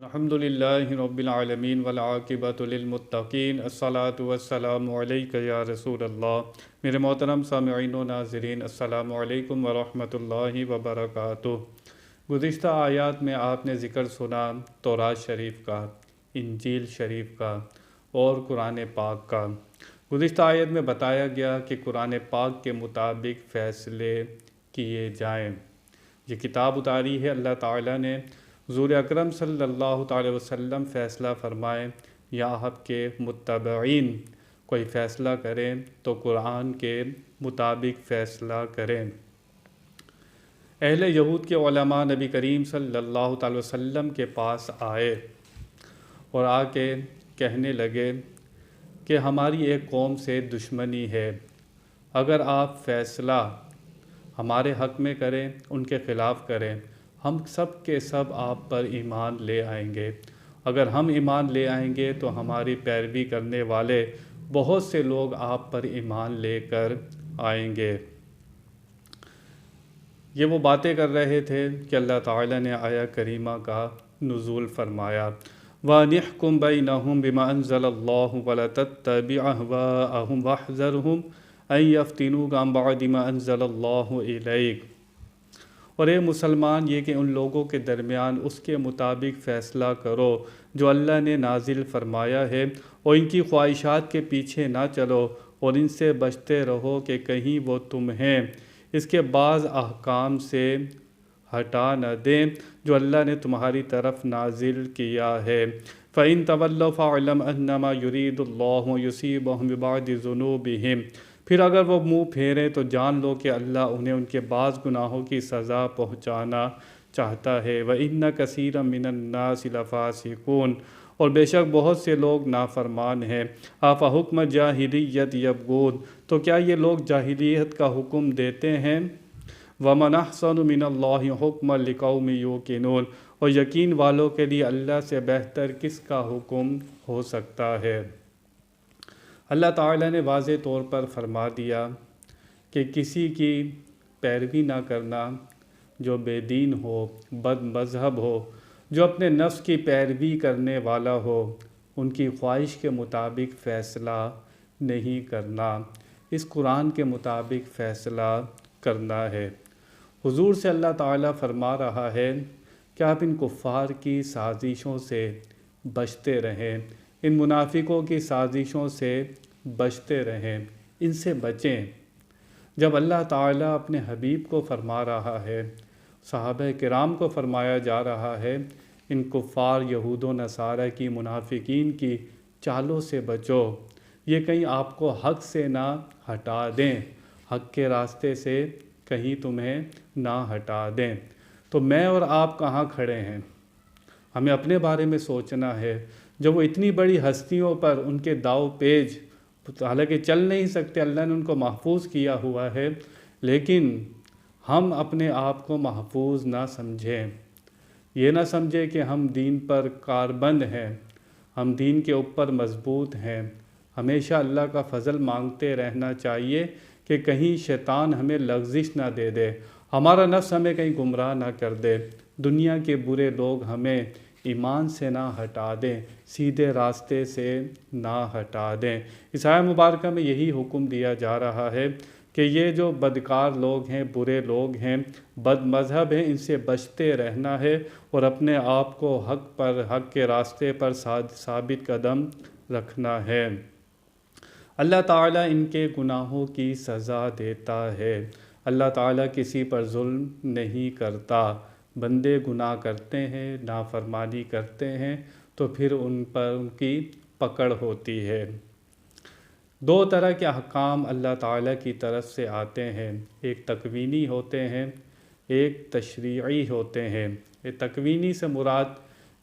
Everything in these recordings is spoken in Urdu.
الحمد للہ رب العالمین والعاقبۃ للمتقین الصلاۃ والسلام علیک یا رسول اللہ۔ میرے محترم سامعین و ناظرین، السلام علیکم ورحمۃ اللہ وبرکاتہ۔ گزشتہ آیات میں آپ نے ذکر سنا تورات شریف کا، انجیل شریف کا اور قرآن پاک کا۔ گزشتہ آیت میں بتایا گیا کہ قرآن پاک کے مطابق فیصلے کیے جائیں۔ یہ کتاب اتاری ہے اللہ تعالیٰ نے، حضور اکرم صلی اللہ تعالی وسلم فیصلہ فرمائیں یا آپ کے متبعین کوئی فیصلہ کریں تو قرآن کے مطابق فیصلہ کریں۔ اہل یہود کے علماء نبی کریم صلی اللہ تعالی وسلم کے پاس آئے اور آ کے کہنے لگے کہ ہماری ایک قوم سے دشمنی ہے، اگر آپ فیصلہ ہمارے حق میں کریں، ان کے خلاف کریں، ہم سب کے سب آپ پر ایمان لے آئیں گے۔ اگر ہم ایمان لے آئیں گے تو ہماری پیروی کرنے والے بہت سے لوگ آپ پر ایمان لے کر آئیں گے۔ یہ وہ باتیں کر رہے تھے کہ اللہ تعالیٰ نے آیہ کریمہ کا نزول فرمایا، وَنِحْكُمْ بَيْنَهُمْ بِمَا أَنزَلَ اللَّهُ وَلَتَتَّبِعْ أَهْوَاءَهُمْ وَاحْذَرْهُمْ أَن يَفْتِنُوكَ عَن بَعْدِ مَا أَنزَلَ اللَّهُ إِلَيْكَ۔ اور اے مسلمان، یہ کہ ان لوگوں کے درمیان اس کے مطابق فیصلہ کرو جو اللہ نے نازل فرمایا ہے، اور ان کی خواہشات کے پیچھے نہ چلو اور ان سے بچتے رہو کہ کہیں وہ تمہیں اس کے بعض احکام سے ہٹا نہ دیں جو اللہ نے تمہاری طرف نازل کیا ہے۔ فَإِن تَوَلَّوْا فَاعْلَمْ أَنَّمَا يُرِيدُ اللَّهُ يُصِيبَهُم بِبَعْضِ ذُنُوبِهِمْ۔ پھر اگر وہ منہ پھیریں تو جان لو کہ اللہ انہیں ان کے بعض گناہوں کی سزا پہنچانا چاہتا ہے۔ وَإِنَّ كَثِيرًا مِّنَ النَّاسِ لَفَاسِقُونَ، اور بے شک بہت سے لوگ نافرمان ہیں۔ أَفَحُكْمَ الجَّاهِلِيَّةِ يَبْغُونَ، تو کیا یہ لوگ جاہلیت کا حکم دیتے ہیں؟ وَمَنْ أَحْسَنُ مِنَ اللَّهِ حُكْمًا لِقَوْمٍ يُوقِنُونَ، اور یقین والوں کے لیے اللہ سے بہتر کس کا حکم ہو سکتا ہے۔ اللہ تعالیٰ نے واضح طور پر فرما دیا کہ کسی کی پیروی نہ کرنا جو بے دین ہو، بد مذہب ہو، جو اپنے نفس کی پیروی کرنے والا ہو، ان کی خواہش کے مطابق فیصلہ نہیں کرنا، اس قرآن کے مطابق فیصلہ کرنا ہے۔ حضور سے اللہ تعالیٰ فرما رہا ہے کہ آپ ان کفار کی سازشوں سے بچتے رہیں، ان منافقوں کی سازشوں سے بچتے رہیں، ان سے بچیں۔ جب اللہ تعالیٰ اپنے حبیب کو فرما رہا ہے، صحابہ کرام کو فرمایا جا رہا ہے، ان کفار یہود و نصارہ کی، منافقین کی چالوں سے بچو، یہ کہیں آپ کو حق سے نہ ہٹا دیں، حق کے راستے سے کہیں تمہیں نہ ہٹا دیں۔ تو میں اور آپ کہاں کھڑے ہیں؟ ہمیں اپنے بارے میں سوچنا ہے۔ جب وہ اتنی بڑی ہستیوں پر ان کے داؤ پیج، حالانکہ چل نہیں سکتے، اللہ نے ان کو محفوظ کیا ہوا ہے، لیکن ہم اپنے آپ کو محفوظ نہ سمجھیں، یہ نہ سمجھیں کہ ہم دین پر کاربند ہیں، ہم دین کے اوپر مضبوط ہیں۔ ہمیشہ اللہ کا فضل مانگتے رہنا چاہیے کہ کہیں شیطان ہمیں لغزش نہ دے دے، ہمارا نفس ہمیں کہیں گمراہ نہ کر دے، دنیا کے برے لوگ ہمیں ایمان سے نہ ہٹا دیں، سیدھے راستے سے نہ ہٹا دیں۔ اس آیہ مبارکہ میں یہی حکم دیا جا رہا ہے کہ یہ جو بدکار لوگ ہیں، برے لوگ ہیں، بد مذہب ہیں، ان سے بچتے رہنا ہے اور اپنے آپ کو حق کے راستے پر ثابت قدم رکھنا ہے۔ اللہ تعالیٰ ان کے گناہوں کی سزا دیتا ہے۔ اللہ تعالیٰ کسی پر ظلم نہیں کرتا۔ بندے گناہ کرتے ہیں، نافرمانی کرتے ہیں تو پھر ان پر ان کی پکڑ ہوتی ہے۔ دو طرح کے احکام اللہ تعالیٰ کی طرف سے آتے ہیں، ایک تکوینی ہوتے ہیں، ایک تشریعی ہوتے ہیں۔ یہ تکوینی سے مراد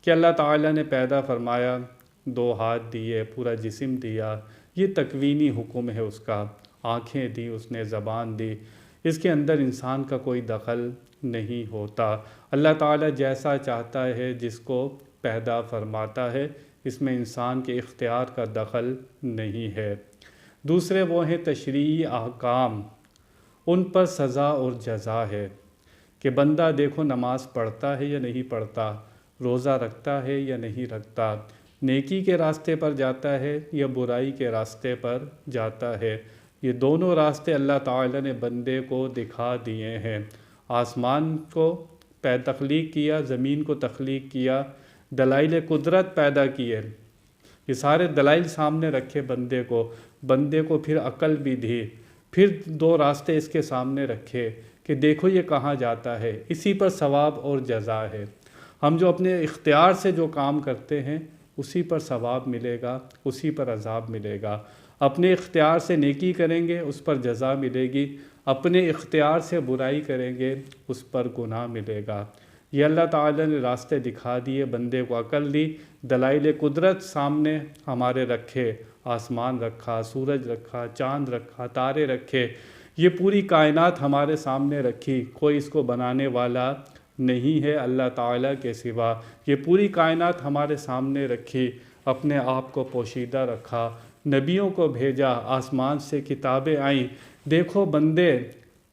کہ اللہ تعالیٰ نے پیدا فرمایا، دو ہاتھ دیے، پورا جسم دیا، یہ تکوینی حکم ہے اس کا۔ آنکھیں دی اس نے، زبان دی، اس کے اندر انسان کا کوئی دخل نہیں ہوتا۔ اللہ تعالیٰ جیسا چاہتا ہے جس کو پیدا فرماتا ہے، اس میں انسان کے اختیار کا دخل نہیں ہے۔ دوسرے وہ ہیں تشریعی احکام، ان پر سزا اور جزا ہے کہ بندہ دیکھو نماز پڑھتا ہے یا نہیں پڑھتا، روزہ رکھتا ہے یا نہیں رکھتا، نیکی کے راستے پر جاتا ہے یا برائی کے راستے پر جاتا ہے۔ یہ دونوں راستے اللہ تعالیٰ نے بندے کو دکھا دیے ہیں۔ آسمان کو تخلیق کیا، زمین کو تخلیق کیا، دلائل قدرت پیدا کیے، یہ سارے دلائل سامنے رکھے بندے کو پھر عقل بھی دی، پھر دو راستے اس کے سامنے رکھے کہ دیکھو یہ کہاں جاتا ہے، اسی پر ثواب اور جزا ہے۔ ہم جو اپنے اختیار سے جو کام کرتے ہیں اسی پر ثواب ملے گا، اسی پر عذاب ملے گا۔ اپنے اختیار سے نیکی کریں گے اس پر جزا ملے گی، اپنے اختیار سے برائی کریں گے اس پر گناہ ملے گا۔ یہ اللہ تعالیٰ نے راستے دکھا دیے، بندے کو عقل دی، دلائل قدرت سامنے ہمارے رکھے، آسمان رکھا، سورج رکھا، چاند رکھا، تارے رکھے، یہ پوری کائنات ہمارے سامنے رکھی، کوئی اس کو بنانے والا نہیں ہے اللہ تعالیٰ کے سوا۔ یہ پوری کائنات ہمارے سامنے رکھی، اپنے آپ کو پوشیدہ رکھا، نبیوں کو بھیجا، آسمان سے کتابیں آئیں۔ دیکھو بندے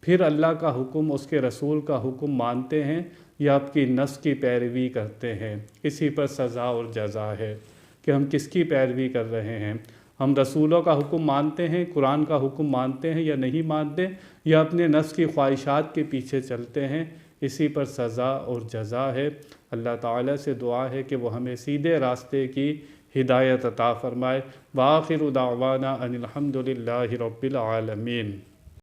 پھر اللہ کا حکم، اس کے رسول کا حکم مانتے ہیں یا آپ کی نفس کی پیروی کرتے ہیں، اسی پر سزا اور جزا ہے کہ ہم کس کی پیروی کر رہے ہیں۔ ہم رسولوں کا حکم مانتے ہیں، قرآن کا حکم مانتے ہیں یا نہیں مانتے، یا اپنے نفس کی خواہشات کے پیچھے چلتے ہیں، اسی پر سزا اور جزا ہے۔ اللہ تعالیٰ سے دعا ہے کہ وہ ہمیں سیدھے راستے کی ہدایت عطا فرمائے۔ وآخر دعوانا ان الحمد للہ رب العالمین۔